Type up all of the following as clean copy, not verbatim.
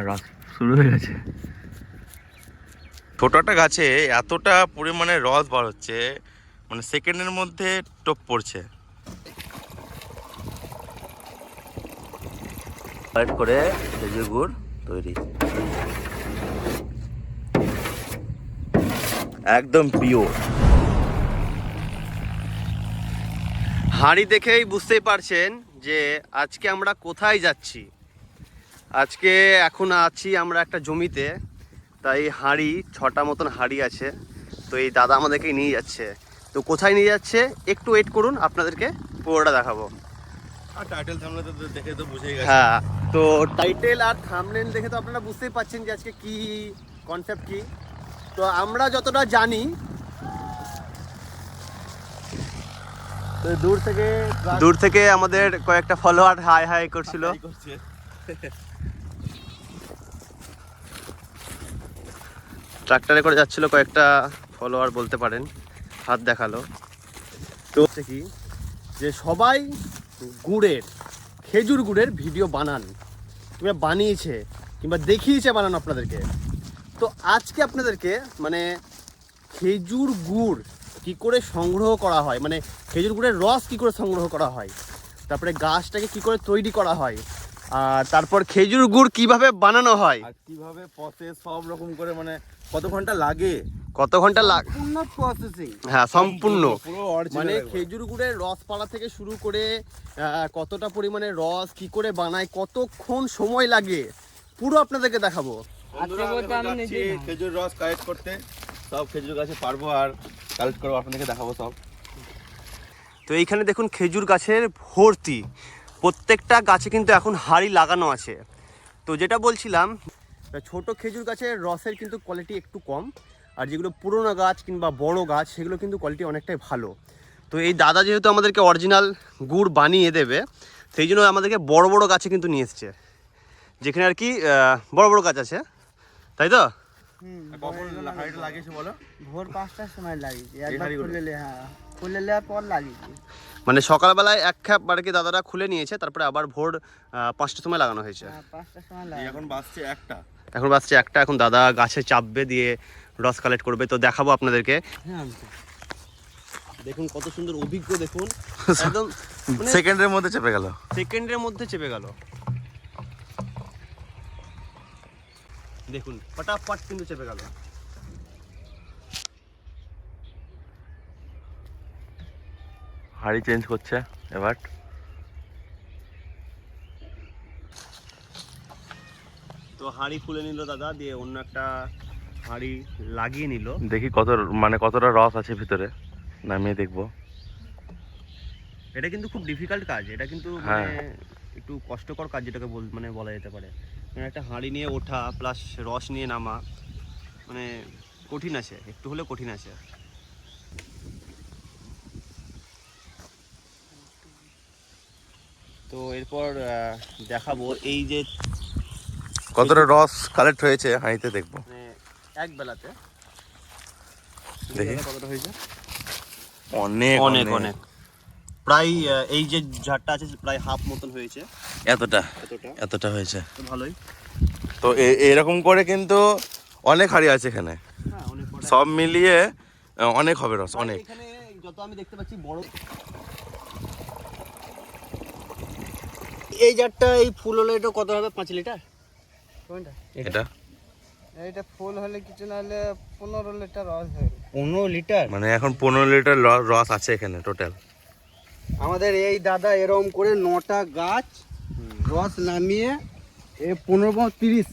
রস শুরু হয়ে গেছে। ছোট একটা গাছে এতটা পরিমাণে রস বার হচ্ছে, মানে সেকেন্ডের মধ্যে টোপ পড়ছে। কালেক্ট করে খেজুর গুড় তৈরি, একদম পিওর। হাঁড়ি দেখেই বুঝতেই পারছেন যে আজকে আমরা কোথায় যাচ্ছি। আজকে এখন আছি আমরা একটা জমিতে, তাই হাঁড়ি 6টা মতন হাঁড়ি আছে। তো এই দাদা আমাদেরকে নিয়ে যাচ্ছে। তো কোথায় নিয়ে যাচ্ছে একটু ওয়েট করুন, আপনাদেরকে পুরোটা দেখাবো। টাইটেল থামলে তো দেখে তো বুঝেই গেছে। হ্যাঁ, তো টাইটেল আর থাম্বনেল দেখে তো আপনারা বুঝতেই পারছেন যে আজকে কি কনসেপ্ট কি। তো আমরা যতটা জানি, তো দূর থেকে আমাদের কয়েকটা ফলোয়ার হাই হাই করছিল। ট্রাক্টরে করে যাচ্ছিল কয়েকটা ফলোয়ার বলতে পারেন, হাত দেখালো। তো হচ্ছে কি যে সবাই খেজুর গুড়ের ভিডিও বানান, কিংবা বানিয়েছে কিংবা দেখিয়েছে বানানো আপনাদেরকে। তো আজকে আপনাদেরকে মানে খেজুর গুড় কি করে সংগ্রহ করা হয়, মানে খেজুর গুড়ের রস কি করে সংগ্রহ করা হয়, তারপরে গাছটাকে কি করে তৈরি করা হয়, আর তারপর খেজুর গুড় কিভাবে বানানো হয়, আর কিভাবে প্রসেস সব রকম করে, মানে কত ঘন্টা লাগে, কত ঘন্টা লাগে, পূর্ণ প্রসেসিং। হ্যাঁ সম্পূর্ণ। পুরো অরিজিনাল, মানে খেজুর গুড়ের রস পাড়া থেকে শুরু করে কতটা পরিমাণে রস কি করে বানায়, কতক্ষণ সময় লাগে, পুরো আপনাদেরকে দেখাবো। খেজুর রস কালেক্ট করতে সব খেজুর গাছে পারবো আর কালেক্ট করবো, আপনাদেরকে দেখাবো সব। তো এইখানে দেখুন খেজুর গাছের ভর্তি, প্রত্যেকটা গাছে কিন্তু এখন হাঁড়ি লাগানো আছে। তো যেটা বলছিলাম, ছোট খেজুর গাছের রসের কিন্তু কোয়ালিটি একটু কম, আর যেগুলো পুরোনো গাছ কিংবা বড় গাছ সেগুলো কিন্তু কোয়ালিটি অনেকটাই ভালো। তো এই দাদা যেহেতু আমাদেরকে অরিজিনাল গুড় বানিয়ে দেবে, সেই জন্য আমাদেরকে বড় বড় গাছে কিন্তু নিয়ে এসছে, যেখানে আর কি বড় বড় গাছ আছে, তাই তো? কখন হাঁড়িটা লাগিয়েছে বলো? ভোর 5টার সময় লাগিয়েছি, একবার খুলে নেওয়ার পর লাগিয়েছি। মানে সকালবেলায় এক খ্যাপ আর কি দাদারা খুলে নিয়েছে, তারপরে আবার ভোর 5টার সময় লাগানো হয়েছে। 5টার সময় এখন বাজছে একটা। এখন দাদা গাছে চাপবে, দিয়ে রস কালেক্ট করবে। তো দেখাবো আপনাদেরকে। দেখুন কত সুন্দর অভিজ্ঞ, দেখুন একদম সেকেন্ডের মধ্যে চেপে গেল, দেখুন ফটাফট কিন্তু চেপে গেল। হাঁড়ি চেঞ্জ করছে এবার। তো হাঁড়ি খুলে নিল দাদা, দিয়ে অন্য একটা হাঁড়ি লাগিয়ে নিল। দেখি কতটা রস আছে ভিতরে, নামিয়ে দেখবো। এটা কিন্তু খুব ডিফিকাল্ট কাজ, এটা কিন্তু মানে একটু কষ্টকর কাজ, যেটাকে বলা যেতে পারে। মানে একটা হাঁড়ি নিয়ে ওঠা প্লাস রস নিয়ে নামা, মানে কঠিন আছে, একটু হলেও কঠিন আছে। তো এরপর দেখাবো এই যে কতটা রস কালেক্ট হয়েছে হাঁড়িতে দেখবো, মানে এক বেলাতে দেখি কতটা হয়েছে। অনেক অনেক অনেক, প্রায় এই যে ঝাড়টা আছে প্রায় হাফ মতন হয়েছে। এতটা হয়েছে, তো ভালোই। তো এরকম করে কিন্তু অনেক হাঁড়ি আছে এখানে, হ্যাঁ অনেক, সব মিলিয়ে অনেক হবে রস, অনেক। এখানে যত আমি দেখতে পাচ্ছি বড় এই জারটা, এই ফুল হলে এটা কত হবে? 5 লিটার। কোনটা? এটা এইটা ফুল হলে কিছু না হলে 15 লিটার রস হয়। 15 লিটার, মানে এখন 15 লিটার রস আছে এখানে টোটাল। আমাদের এই দাদা এরকম করে 9টা গাছ রস নামিয়ে 15-30,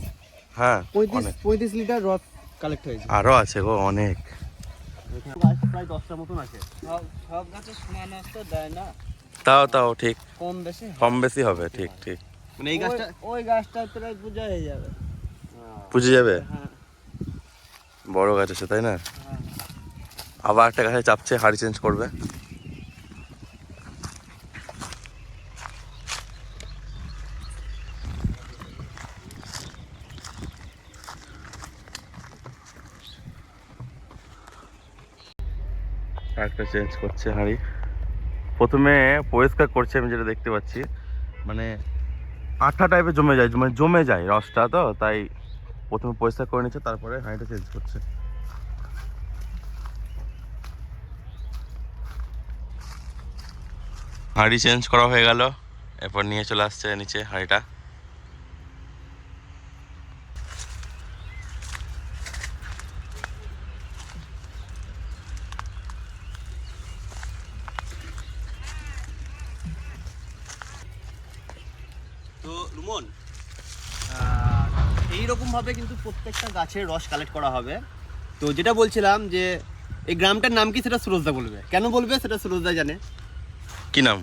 হ্যাঁ 35 লিটার রস কালেক্ট হয়েছে। আরো আছে গো অনেক। গাছ প্রায় 10টার মতন আছে। সব গাছে সমান রস তো দেয় না, তাও ঠিক, কম বেশি হবে, ঠিক। মানে এই গাছটা, ওই গাছটা প্রায় পূজা হয়ে যাবে। বুঝে যাবে, হ্যাঁ বড় গাছ আছে তাই না। হ্যাঁ। আবার একটা গাছে চাপছে, হাঁড়ি চেঞ্জ করবে। একটা চেঞ্জ করছে হাঁড়ি, প্রথমে পরিষ্কার করছে আমি যেটা দেখতে পাচ্ছি, মানে আঠা টাইপের জমে যায়, মানে জমে যায় রসটা, তো তাই প্রথমে পরিষ্কার করে নিচ্ছে, তারপরে হাঁড়িটা চেঞ্জ করছে। হাঁড়ি চেঞ্জ করা হয়ে গেল, এরপর নিয়ে চলে আসছে নিচে হাঁড়িটা। তো রুমন, এইরকম ভাবে কিন্তু প্রত্যেকটা গাছের রস কালেক্ট করা হবে। তো যেটা বলছিলাম যে এই গ্রামটার নাম কি সেটা সুরজদা বলবে। কেন বলবে সেটা সুরজদা জানে। কি নাম?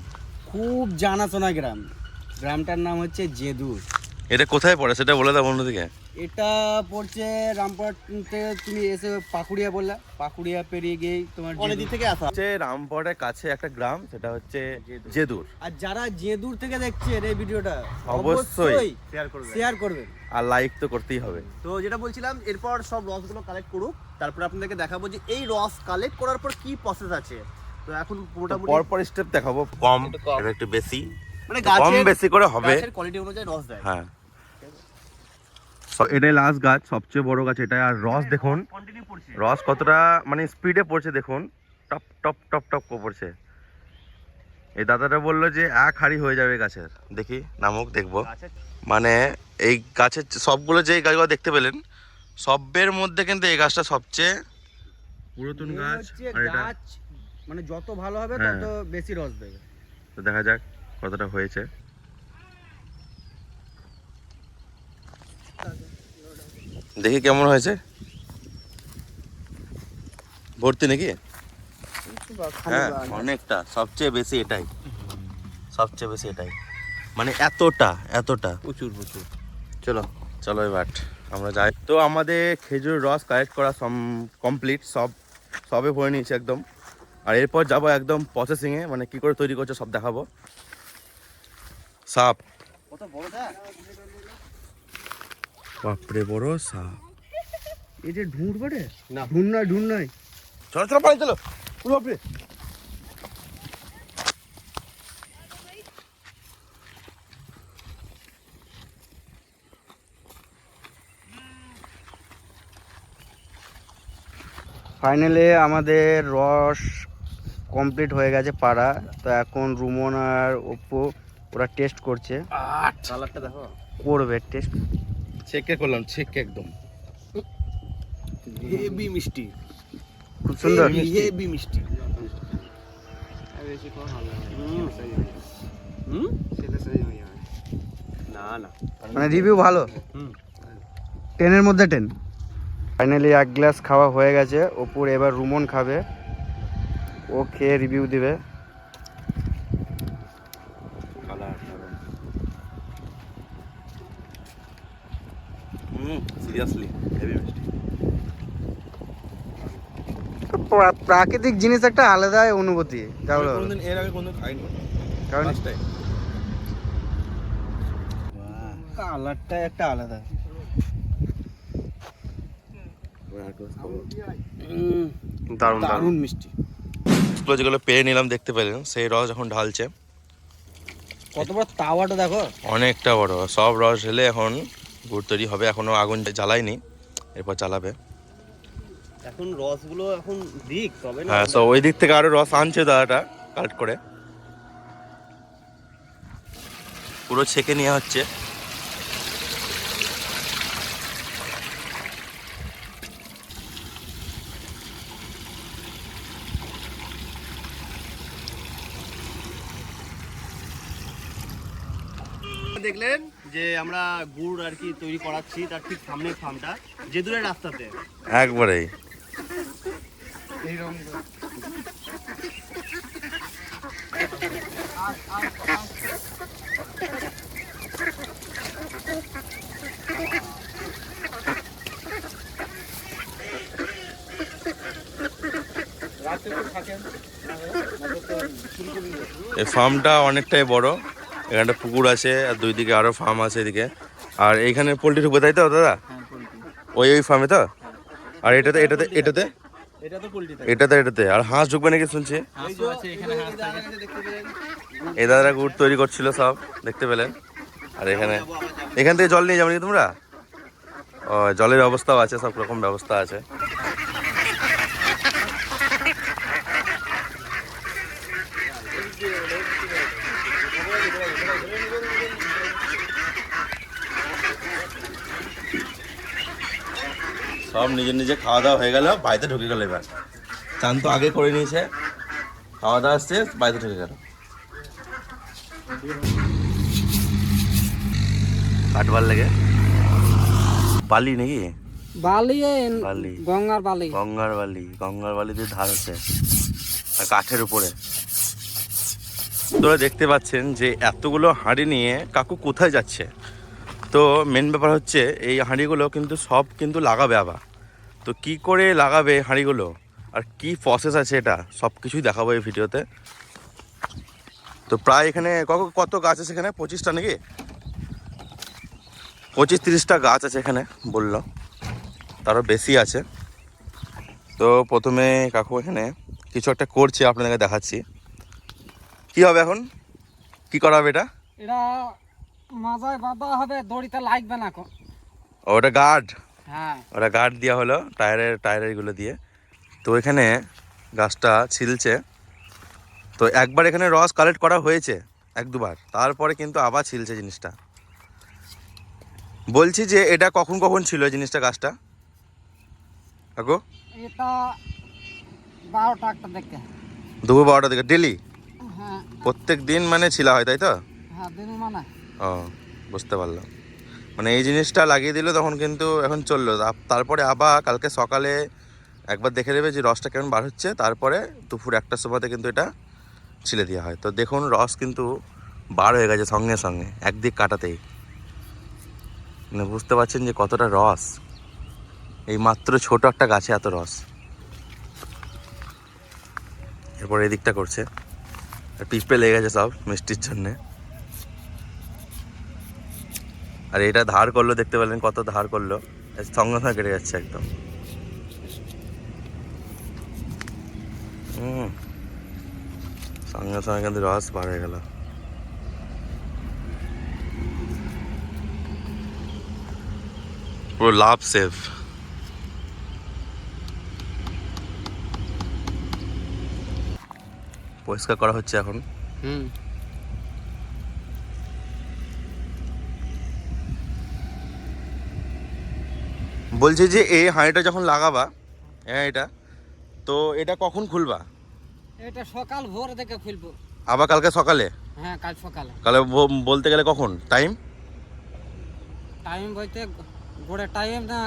খুব জানাশোনা গ্রাম, গ্রামটার নাম হচ্ছে জেদুর। এটা কোথায় পড়ে সেটা বলে দাও অন্যদিকে। এটা পড়ছে রামপুরহাট থেকে, তুমি এসে পাকুড়িয়া বললা, পাকুড়িয়া পেরিয়ে গিয়েই তোমার অনেক দিক থেকে আসা। হচ্ছে রামপুরহাটের কাছে একটা গ্রাম, সেটা হচ্ছে জেদুর। আর যারা জেদুর থেকে দেখছেন এই ভিডিওটা অবশ্যই শেয়ার করবেন আর লাইক তো করতেই হবে। তো যেটা বলছিলাম, এরপর সব রসগুলো কালেক্ট করুক, তারপর আপনাদেরকে দেখাবো যে এই রস কালেক্ট করার পর কি প্রসেস আছে। তো এখন মোটামুটি পরপর স্টেপ দেখাবো, কম এটা একটু বেশি, মানে কম বেশি করে হবে। গাছের কোয়ালিটি অনুযায়ী রস দেয়। হ্যাঁ, এটাই লাস্ট গাছ, সবচেয়ে বড় গাছ এটাই। আর রস দেখুন, কন্টিনিউ পড়ছে। রস কতটা মানে স্পিডে পড়ছে দেখুন, টপ টপ টপ টপ করে পড়ছে। এই দাদাটা বললো যে এক হাড়ি হয়ে যাবে গাছের। দেখি নামুক, দেখবো। মানে এই গাছের সবগুলো যে গাছগুলো দেখতে পেলেন, সবের মধ্যে কিন্তু এই গাছটা সবচেয়ে পুরাতন গাছ। আর এটা গাছ মানে যত ভালো হবে হ্যাঁ, তত বেশি রস দেবে। তো দেখা যাক কতটা হয়েছে। দেখি কেমন হয়েছে, ভর্তি নাকি? হ্যাঁ, অনেকটা, সবচেয়ে বেশি এটাই, সবচেয়ে বেশি এটাই, মানে এতটা এতটা প্রচুর প্রচুর। চলো চলো এবার আমরা যাই। তো আমাদের খেজুর রস কালেক্ট করা কমপ্লিট, সবে ভরে নিয়েছি একদম। আর এরপর যাবো একদম প্রসেসিংয়ে, মানে কি করে তৈরি করছে সব দেখাবো। সাপ, কত বড়টা! বাপরে বড় সাপ। এই যে ঢুঁড় বটে না। ঢুঁড় নয় চলো চলো পানি চলো, বাপরে। ফাইনালি আমাদের রস কমপ্লিট হয়ে গেছে পাড়া। তো এখন রুমন আর অপু ওরা টেস্ট করছে, কালারটা দেখো, করবে টেস্ট। চেকে করলাম, চেকে একদম হেভি মিষ্টি, খুব সুন্দর। হেভি মিষ্টি। না না, মানে রিভিউ ভালো, 10-এর মধ্যে 10। ফাইনালি এক গ্লাস খাওয়া হয়ে গেছে অপুর, এবার রুমন খাবে, ও খেয়ে রিভিউ দিবে। সিরিয়াসলি হেভি মিষ্টি। প্রাকৃতিক জিনিস একটা আলাদা অনুভূতি, আমি কোনোদিন এর আগে কোনোদিন খাইনি, কারণ ফার্স্ট টাইম। কালারটা একটা আলাদা। দারুণ দারুণ মিষ্টি। যেগুলো পেয়ে নিলাম দেখতে পেলেন, সেই রস যখন ঢালছে, কত বড় তাওয়াটা দেখো, অনেকটা বড়। সব রস ঢেলে এখন গুড় তৈরি হবে, এখনো আগুন জ্বালায়নি, এরপর জ্বালাবে। এখন রসগুলো এখন দিক তবে না। হ্যাঁ, তো ওই দিক থেকে আরো রস আনছে দাদাটা কালেক্ট করে, পুরো ছেঁকে নেওয়া হচ্ছে। দেখলেন যে আমরা গুড় আর কি তৈরি করাচ্ছি, তার ঠিক সামনের ফার্মটা জেদুরের রাস্তাতে একবারেই এই ফার্মটা অনেকটাই বড়, এখানে একটা পুকুর আছে আর দুই দিকে আরো ফার্ম আছে এদিকে। আর এইখানে পোল্ট্রি ঢুকবে তাই তো দাদা? ওই ফার্মে তো। আর এটাতে এটাতে এটাতে এটা তো পোল্ট্রি থাকে। এটাতে আর হাঁস ঢুকবে নাকি শুনছি। এখানে হাঁস থাকে। এই দাদারা গুড় তৈরি করছিল সব, দেখতে পেলেন। আর এখান থেকে জল নিয়ে যাবো নাকি তোমরা? ও, জলের ব্যবস্থাও আছে, সব রকম ব্যবস্থা আছে। সব নিজের নিজে খাওয়া দাওয়া হয়ে গেল, বাড়িতে ঢুকে গেল। এবার চান তো আগে করে নিয়েছে, খাওয়া দাওয়া আসছে, বাড়িতে ঢুকে গেল। কাটবার লেগে বালি নাকি? বালি, বালি, গঙ্গার বালি। গঙ্গার বালি দিয়ে ধার আছে আর কাঠের উপরে। তোরা দেখতে পাচ্ছেন যে এতগুলো হাঁড়ি নিয়ে কাকু কোথায় যাচ্ছে। তো মেন ব্যাপার হচ্ছে এই হাঁড়িগুলো কিন্তু সব কিন্তু লাগাবে আবার। তো কি করে লাগাবে হাঁড়িগুলো আর কি প্রসেস আছে, এটা সব কিছুই দেখাবো এই ভিডিওতে। তো প্রায় এখানে কত গাছ আছে এখানে? 25টা নাকি? 25-30টা গাছ আছে এখানে বললো, তারও বেশি আছে। তো প্রথমে কাকু এখানে কিছু একটা করছে, আপনাদেরকে দেখাচ্ছি। কি হবে এখন, কি করা হবে এটা? এটা মাজায় বাঁধা হবে, দড়িতে লাগবে না এখন। ওটা গার্ড, হ্যাঁ, ওটা গার্ড দেওয়া হলো টায়ারের এগুলো দিয়ে। তো এখানে গাছটা ছিলছে। তো একবার এখানে রস কালেক্ট করা হয়েছে 1-2বার, তারপরে কিন্তু আবার ছিলছে জিনিসটা। বলছি যে এটা কখন ছিল এই জিনিসটা, গাছটা কাকু? এটা 12টা একটা দেখে। দুপুর 12টা থেকে ডেলি? হ্যাঁ প্রত্যেক দিন মানে ছিলা হয়, তাই তো? হ্যাঁ, দিন মানে। ও, বুঝতে পারলাম। মানে এই জিনিসটা লাগিয়ে দিল তখন কিন্তু এখন চললো। তারপরে আবার কালকে সকালে একবার দেখে নেবে যে রসটা কেমন বার হচ্ছে, তারপরে দুপুর 1টার সময়তে কিন্তু এটা ছিলে দেওয়া হয়। তো দেখুন রস কিন্তু বার হয়ে গেছে সঙ্গে সঙ্গে, একদিক কাটাতেই। মানে বুঝতে পারছেন যে কতটা রস, এই মাত্র ছোট একটা গাছে এত রস। এরপর এদিকটা করছে, পিঁপড়ে লেগে গেছে সব মিষ্টির জন্যে। আর এটা ধার করলো, দেখতে পেলেন কত ধার করলো, সঙ্গে সঙ্গে কেটে যাচ্ছে একদম। সঙ্গে সঙ্গে কিন্তু রস বার হয়ে গেল। পুরো লাভ সেভ। পরিষ্কার করা হচ্ছে এখন। বলছি যে এই হাঁড়িটা যখন লাগাবা, হ্যাঁ এটা, তো এটা কখন খুলবা? এটা সকাল ভোর থেকে খুলবো। আবার কালকে সকালে? হ্যাঁ, কাল সকালে। কালে বলতে গেলে কখন টাইম? টাইম বলতে ভোরের টাইম না,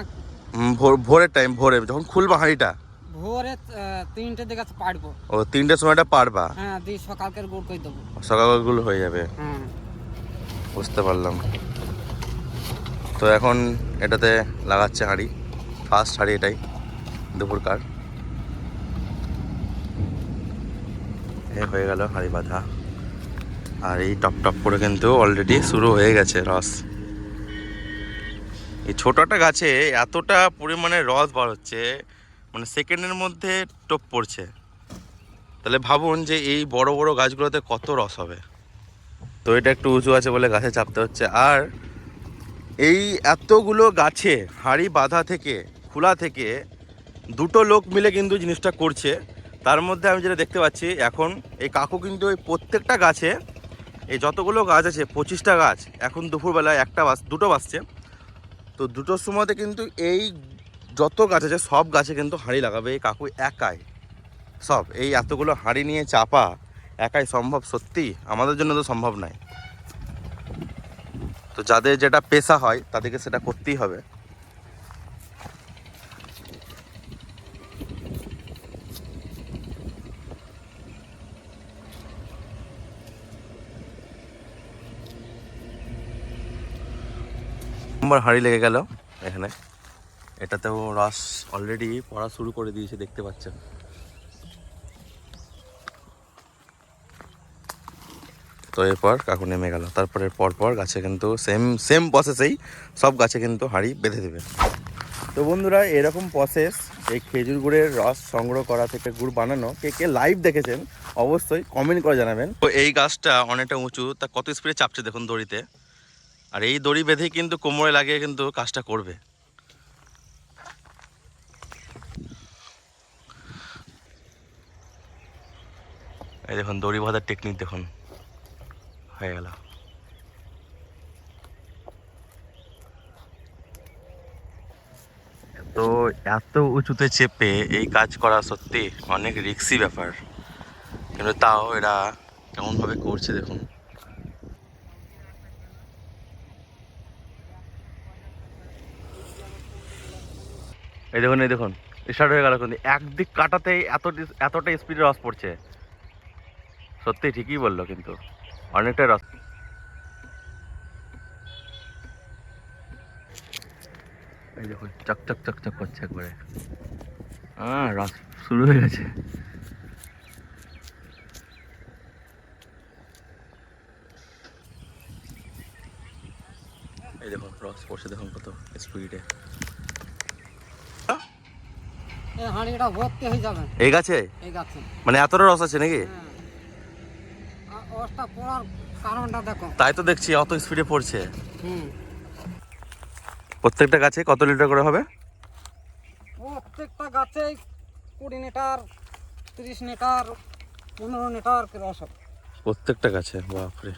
ভোরের টাইম, ভোরে যখন খুলবা হাঁড়িটা? ভোরে 3টের দিকে পারবো। ও, 3টের সময়টা পারবা? হ্যাঁ, দিয়ে সকালকে গুড় করে দেবো। সকালগুলো হয়ে যাবে। হ্যাঁ, বুঝতে পারলাম। তো এখন এটাতে লাগাচ্ছে হাঁড়ি, ফার্স্ট হাঁড়ি এটাই দুপুরকার। এ হয়ে গেল হাঁড়ি বাঁধা। আর এই টপ টপ করে কিন্তু অলরেডি শুরু হয়ে গেছে রস। এই ছোট একটা গাছে এতটা পরিমাণে রস বার হচ্ছে, মানে সেকেন্ডের মধ্যে টপ পড়ছে। তাহলে ভাবুন যে এই বড় বড় গাছগুলোতে কত রস হবে। তো এটা একটু উঁচু আছে বলে গাছে চাপতে হচ্ছে। আর এই এতগুলো গাছে হাঁড়ি বাঁধা থেকে খোলা থেকে 2টো লোক মিলে কিন্তু জিনিসটা করছে। তার মধ্যে আমি যেটা দেখতে পাচ্ছি এখন, এই কাকু কিন্তু এই প্রত্যেকটা গাছে, এই যতগুলো গাছ আছে 25টা গাছ, এখন দুপুরবেলায় 2টো বাজছে। তো 2টোর সময়তে কিন্তু এই যত গাছ আছে সব গাছে কিন্তু হাঁড়ি লাগাবে এই কাকু একাই। সব এই এতগুলো হাঁড়ি নিয়ে চাপা একাই সম্ভব? সত্যি আমাদের জন্য তো সম্ভব নয়। তো যাদের যেটা পেশা হয় তাদেরকে সেটা করতেই হবে। নম্বর হাঁড়ি লেগে গেল এখানে। এটাতেও রস অলরেডি পড়া শুরু করে দিয়েছে, দেখতে পাচ্ছেন। তো এরপর কাকু নেমে গেল। তারপরে পরপর গাছে কিন্তু সেম প্রসেসেই সব গাছে কিন্তু হাঁড়ি বেঁধে দেবে। তো বন্ধুরা, এরকম প্রসেস এই খেজুর গুড়ের রস সংগ্রহ করা থেকে গুড় বানানো কে কে লাইভ দেখেছেন অবশ্যই কমেন্ট করে জানাবেন। তো এই গাছটা অনেকটা উঁচু, তা কত স্পিডে চাপছে দেখুন দড়িতে। আর এই দড়ি বেঁধে কিন্তু কোমরে লাগিয়ে কিন্তু কাজটা করবে। এই দেখুন দড়ি বাঁধার টেকনিক দেখুন, হয়ে গেল। তো এত উঁচুতে চেপে এই কাজ করা সত্যি অনেক রিস্কি ব্যাপার, কিন্তু তাও এরা কেমনভাবে করছে দেখুন। এই দেখুন, এই দেখুন স্টার্ট হয়ে গেল, কিন্তু একদিক কাটাতেই এতটা স্পিডে রস পড়ছে। সত্যি ঠিকই বললো, কিন্তু অনেকটাই রস। এই দেখুন চকচক চকচক করছে একবারে। রস শুরু হয়ে গেছে। এই দেখুন রস পড়ছে, দেখুন কত স্পিডে। এই হাঁড়িটা ভর্তি হয়ে যাবে এই গাছে, এই গাছে। মানে এতটা রস আছে নাকি? আর রসটা পড়ার কারণটা দেখো। তাই তো দেখছি অত স্পিডে পড়ছে। হুম, প্রত্যেকটা গাছে কত লিটার করে হবে? প্রত্যেকটা গাছে 20 লিটার, 30 লিটার, 15 লিটার করে রস হবে। প্রত্যেকটা গাছে, বাপরে।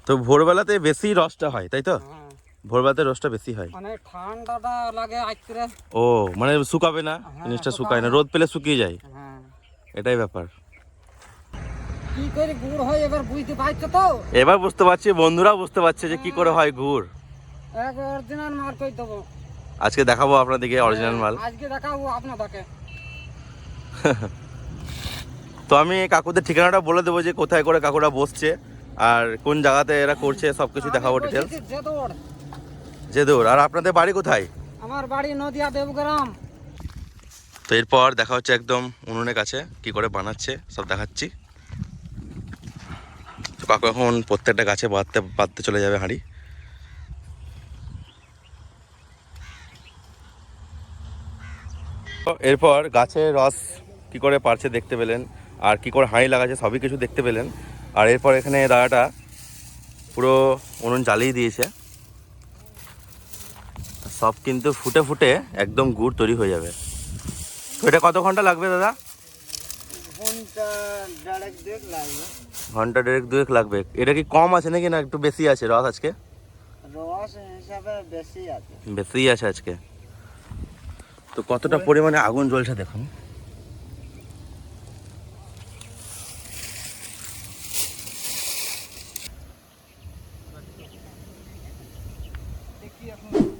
তো ভোরবেলাতে বেশি রসটা হয় তাই তো? হ্যাঁ, ভোরবেলাতে রসটা বেশি হয়। মানে ঠান্ডাটা লাগে আইতরে। ও মানে শুকাবে না, জিনিসটা শুকায় না, রোদ পেলে শুকিয়ে যায়, হ্যাঁ, এটাই ব্যাপার। কি করে গুড় হয় এবার বুঝতে পারছো তো? এবার বুঝতে পারছি, বন্ধুরা বুঝতে পারছে যে কি করে হয় গুড়। এক অরিজিনাল মাল কই দেবো। আজকে দেখাবো আপনাদেরকে অরিজিনাল মাল। আজকে দেখাবো আপনাদেরকে। তো আমি কাকুদের ঠিকানাটা বলে দেবো যে কোথায় করে কাকুরা বসছে আর কোন জায়গাতে এরা করছে, সবকিছু দেখাবো ডিটেলস। জেদোর। যেদুর। আর আপনাদের বাড়ি কোথায়? আমার বাড়ি নদিয়া দেবগ্রাম। তো এরপর দেখা হচ্ছে একদম উনুনের কাছে, কি করে বানাচ্ছে সব দেখাচ্ছি। তো কাকু এখন প্রত্যেকটা গাছে বাঁধতে চলে যাবে হাঁড়ি। এরপর গাছে রস কি করে পারছে দেখতে পেলেন, আর কি করে হাঁড়ি লাগাচ্ছে সবই কিছু দেখতে পেলেন। আর এরপর এখানে দাদাটা পুরো উনুন জ্বালিয়ে দিয়েছে, সব কিন্তু ফুটে ফুটে একদম গুড় তৈরি হয়ে যাবে। তো এটা কত ঘন্টা লাগবে দাদা? ঘন্টা দেড়েক দুয়েক লাগবে। এটা কি কম আছে নাকি না একটু বেশি আছে রস আজকে? রস হিসাবে বেশি আছে। বেশি আছে আজকে। তো কতটা পরিমাণে আগুন জ্বলছে দেখুন।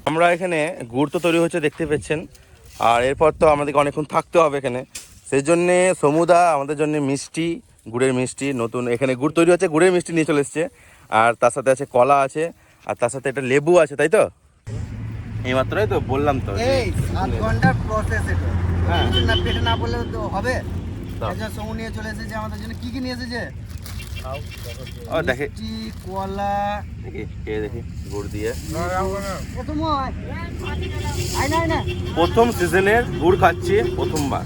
আমরা এখানে গুড় তো তৈরি হচ্ছে দেখতে পাচ্ছেন, আর এরপর তো আমাদেরকে অনেকক্ষণ থাকতে হবে এখানে। সেই জন্যে সমুদা আমাদের জন্য মিষ্টি, গুড়ের মিষ্টি নতুন এখানে গুড় তৈরি হচ্ছে, গুড়ের মিষ্টি নিয়ে চলে এসছে। আর তার সাথে আছে কলা আছে, আর তার সাথে একটা লেবু আছে, তাই তো? এইমাত্রই তো বললাম তো। এই 7 ঘন্টার প্রসেস এটা। হ্যাঁ। না পেটে না বলে তো হবে। দাও। এই যে সমু নিয়ে চলে এসেছে আমাদের জন্য, কি কি নিয়ে এসেছে? ও দেখে, মিষ্টি, কলা। দেখি কে দেখি গুড় দিয়ে প্রথম আয় না প্রথম সিজনের গুড় খাচ্ছি প্রথমবার,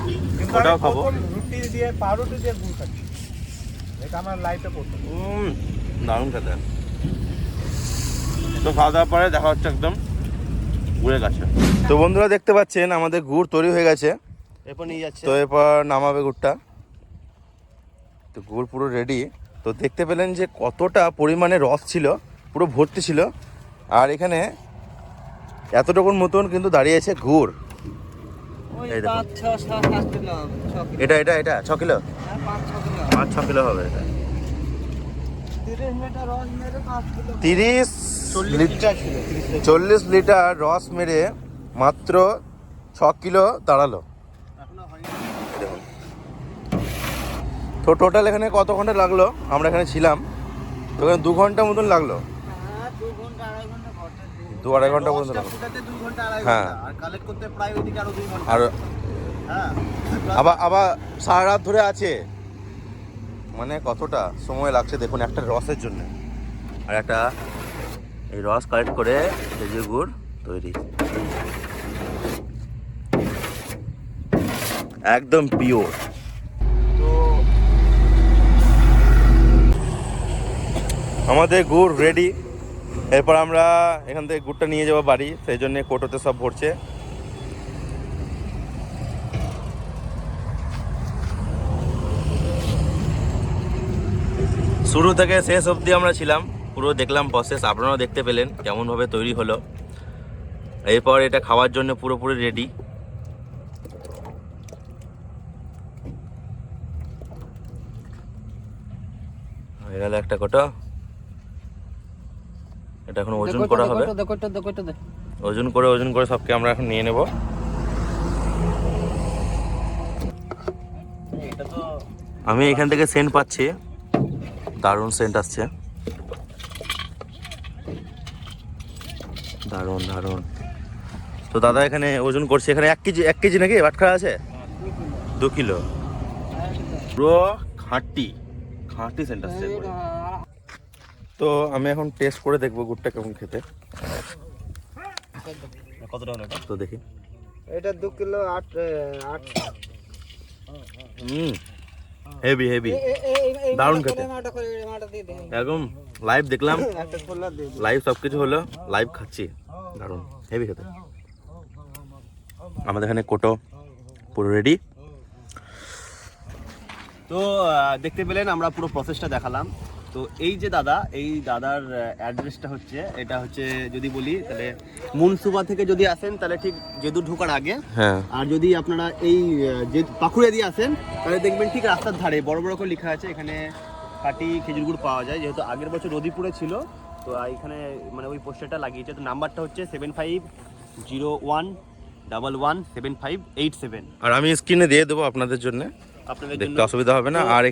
ওটাও খাবো। রুটি দিয়ে পাউরুটি দিয়ে গুড় খাচ্ছি, এটা আমার লাইফে প্রথম। দারুণ খেতে। তো খাওয়া দাওয়ার পরে দেখা হচ্ছে একদম গুড়ের কাছে। তো বন্ধুরা দেখতে পাচ্ছেন আমাদের গুড় তৈরি হয়ে গেছে, এরপর নিয়ে যাচ্ছে। তো এরপর নামাবে গুড়টা। তো গুড় পুরো রেডি। তো দেখতে পেলেন যে কতটা পরিমাণে রস ছিল, পুরো ভর্তি ছিল। আর এখানে এতটুকুর মতন কিন্তু দাঁড়িয়েছে গুড়। ওই এই দেখুন। 5-6-7 কিলো হবে। 6 কিলো। এটা 6 কিলো, হ্যাঁ, 5-6 কিলো। 5-6 কিলো হবে এটা। 30 লিটার রস মেরে 5 কিলো। 40 লিটার রস মেরে মাত্র 6 কিলো দাঁড়ালো। দেখুন। তো টোটাল এখানে কত ঘন্টা লাগলো? আমরা এখানে ছিলাম তো এখানে 2 ঘন্টা মতন লাগলো। হ্যাঁ, 2 ঘন্টা 2.5 ঘন্টা ঘটে। 2-2.5 ঘন্টা পর্যন্ত লাগলো। ফুটাতে 2 ঘন্টা 2.5 হ্যাঁ। ঘন্টা, আর কালেক্ট করতে প্রায় ওইদিকে আরো 2 ঘন্টা। আর হ্যাঁ। আবার সারা রাত ধরে আছে, মানে কতটা সময় লাগছে দেখুন একটা রসের জন্য। আর একটা এই রস কালেক্ট করে খেজুর গুড় তৈরি, একদম পিওর। তো আমাদের গুড় রেডি, এরপর আমরা এখান থেকে গুড়টা নিয়ে যাবো বাড়ি, সেই জন্য কোটোতে সব ভরছে। শুরু থেকে শেষ অবধি আমরা ছিলাম, পুরো দেখলাম প্রসেস, আপনারাও দেখতে পেলেন কেমনভাবে তৈরি হলো। এরপর এটা খাওয়ার জন্য পুরোপুরি রেডি। হয়ে গেল একটা কোটো। এটা এখন ওজন করা হবে, ওজন করে সবকে আমরা এখন নিয়ে নেব। আমি এখান থেকে সেন্ট পাচ্ছি, দারুণ সেন্ট আসছে, দারুণ দারুণ। তো দাদা এখানে ওজন করছে, এখানে 1 কেজি নাকি বাটখা আছে? 2 কিলো পুরো খাঁটি সেন্ট আসছে। তো আমি এখন টেস্ট করে দেখবো গুড়টা কেমন খেতে। কতটা হলো এটা তো দেখি। এটা 2 কিলো 8 হেভি দারুণ খেতে, একদম লাইভ দেখলাম, লাইভ সবকিছু হলো, লাইভ খাচ্ছি, দারুণ হেভি খেতে। আমাদের এখানে কোটো পুরো রেডি। তো দেখতে পেলেন আমরা পুরো প্রসেসটা দেখালাম। তো এই যে দাদা, এই দাদার অ্যাড্রেসটা হচ্ছে, এটা হচ্ছে যদি বলি তাহলে মুনসুবা থেকে যদি আসেন তাহলে ঠিক জেদুর ঢোকার আগে। হ্যাঁ, আর যদি আপনারা এই যে পাকুড়িয়া দিয়ে আসেন তাহলে দেখবেন ঠিক রাস্তার ধারে বড় বড় করে লেখা আছে এখানে খাঁটি খেজুর গুড় পাওয়া যায়। যেহেতু আগের বছর রদিপুরে ছিল, তো এখানে মানে ওই পোস্টারটা লাগিয়েছে। তো নাম্বারটা হচ্ছে 7501117587। আর আমি স্ক্রিনে দিয়ে দেবো আপনাদের জন্য, আপনাদের দেখতে জন্য অসুবিধা হবে না। আর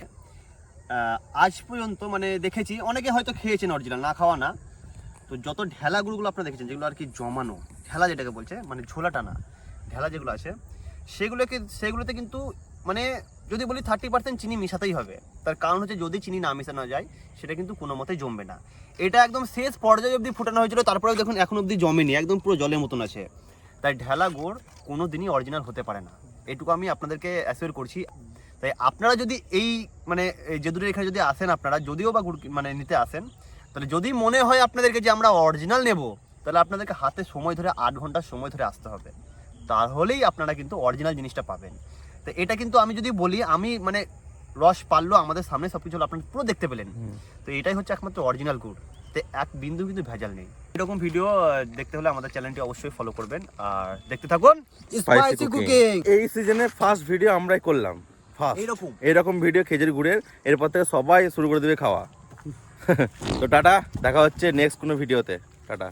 আজ পর্যন্ত মানে দেখেছি অনেকে হয়তো খেয়েছেন অরিজিনাল, না খাওয়া না। তো যত ঢেলা গুড়গুলো আপনারা দেখেছেন, যেগুলো আর কি জমানো ঢেলা যেটাকে বলছে, মানে ঝোলা টানা ঢেলা যেগুলো আছে, সেগুলোতে কিন্তু মানে যদি বলি 30% চিনি মিশাতেই হবে। তার কারণ হচ্ছে যদি চিনি না মেশানো যায় সেটা কিন্তু কোনো মতেই জমবে না। এটা একদম শেষ পর্যায়ে অবধি ফুটানো হয়েছিল, তারপরে দেখুন এখন অবধি জমেনি, একদম পুরো জলের মতন আছে। তাই ঢেলা গুড় কোনো দিনই অরিজিনাল হতে পারে না, এটুকু আমি আপনাদেরকে অ্যাসিওর করছি। তাই আপনারা যদি এই মানে জেদুরের এখানে যদি আসেন, আপনারা যদিও বা গুড় মানে নিতে আসেন, তাহলে যদি মনে হয় আপনাদেরকে যে আমরা অরিজিনাল নেব, তাহলে আপনাদেরকে হাতে সময় ধরে 8 ঘন্টা সময় ধরে আসতে হবে, তাহলেই আপনারা কিন্তু অরিজিনাল জিনিসটা পাবেন। তো এটা কিন্তু আমি যদি বলি, আমি মানে রস পারলো আমাদের সামনে সবকিছু হলো, আপনারা পুরো দেখতে পেলেন। তো এটাই হচ্ছে একমাত্র অরিজিনাল গুড়, তো এক বিন্দু কিন্তু ভেজাল নেই। এরকম ভিডিও দেখতে হলে আমাদের চ্যানেলটি অবশ্যই ফলো করবেন আর দেখতে থাকুন স্পাইসি কুকিং। এই সিজনে ফার্স্ট ভিডিও আমরাই করলাম, এইরকম ভিডিও খেজুর গুড়ের। এরপর থেকে সবাই শুরু করে দেবে খাওয়া। তো টাটা, দেখা হচ্ছে নেক্সট কোনো ভিডিওতে, টাটা।